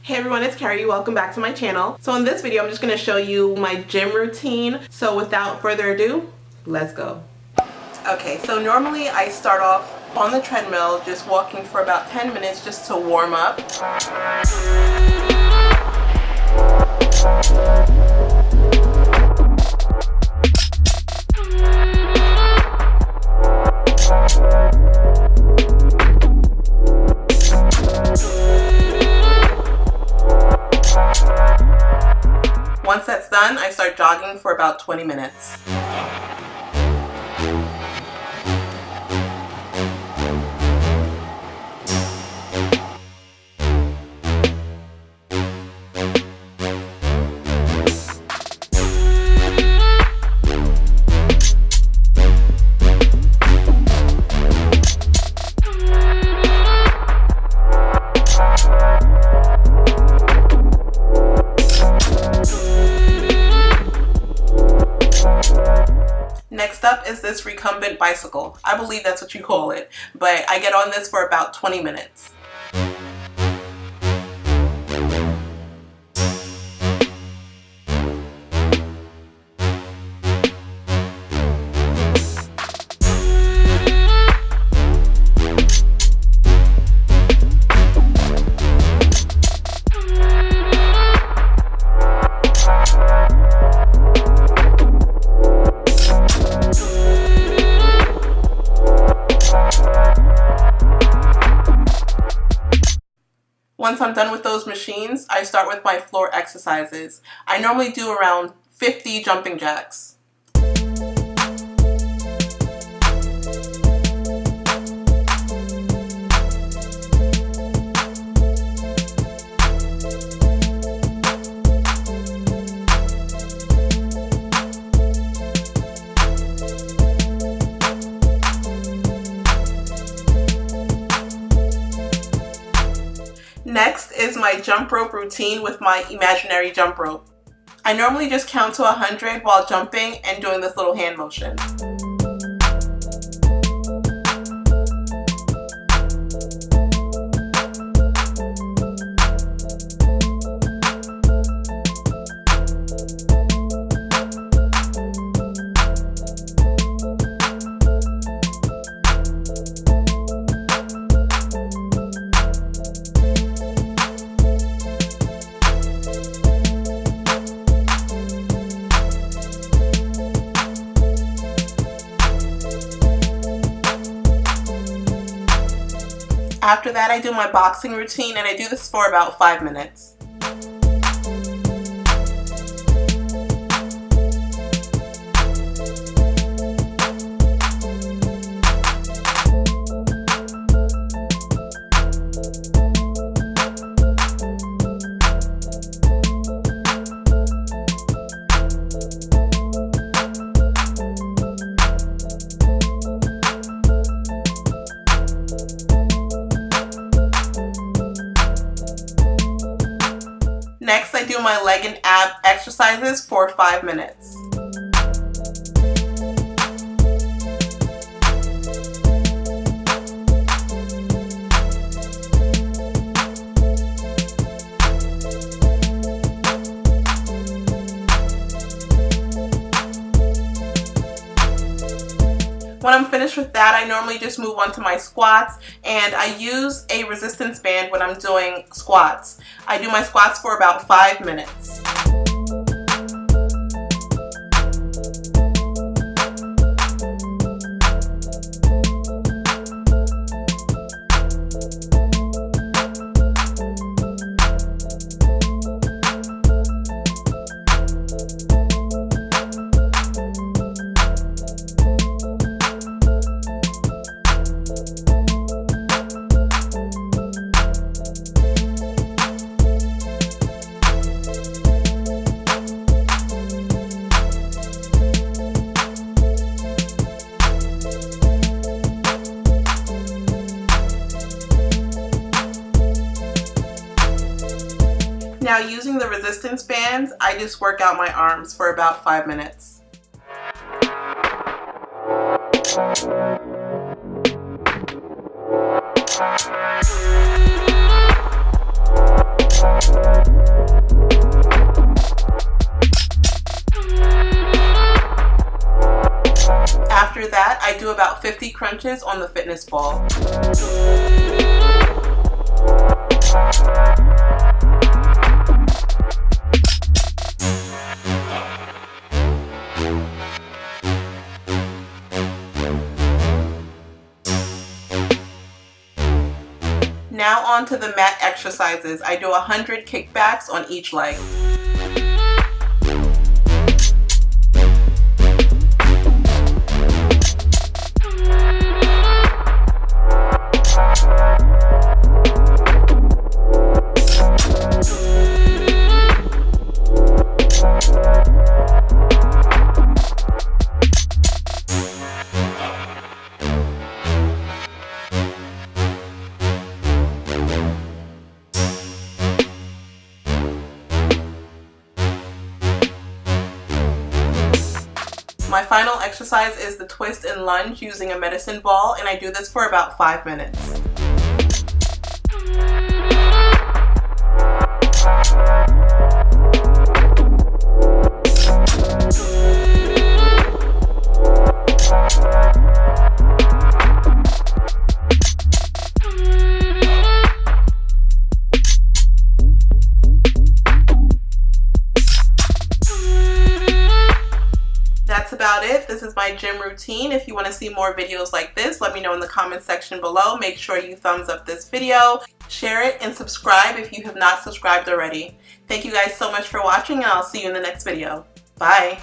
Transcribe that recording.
Hey everyone, it's Carrie. Welcome back to my channel. So in this video, I'm just going to show you my gym routine. So without further ado, let's go. Okay, so normally I start off on the treadmill, just walking for about 10 minutes just to warm up. Once that's done, I start jogging for about 20 minutes. Next up is this recumbent bicycle. I believe that's what you call it, but I get on this for about 20 minutes. Once I'm done with those machines, I start with my floor exercises. I normally do around 50 jumping jacks. Next is my jump rope routine with my imaginary jump rope. I normally just count to 100 while jumping and doing this little hand motion. After that, I do my boxing routine, and I do this for about 5 minutes. Next, I do my leg and ab exercises for 5 minutes. When I'm finished with that, I normally just move on to my squats, and I use a resistance band when I'm doing squats. I do my squats for about 5 minutes. Now, using the resistance bands, I just work out my arms for about 5 minutes. about 50 crunches on the fitness ball. Now on to the mat exercises. I do 100 kickbacks on each leg. My final exercise is the twist and lunge using a medicine ball, and I do this for about 5 minutes. That's about it. This is my gym routine. If you want to see more videos like this, let me know in the comment section below. Make sure you thumbs up this video, share it, and subscribe if you have not subscribed already. Thank you guys so much for watching, and I'll see you in the next video. Bye.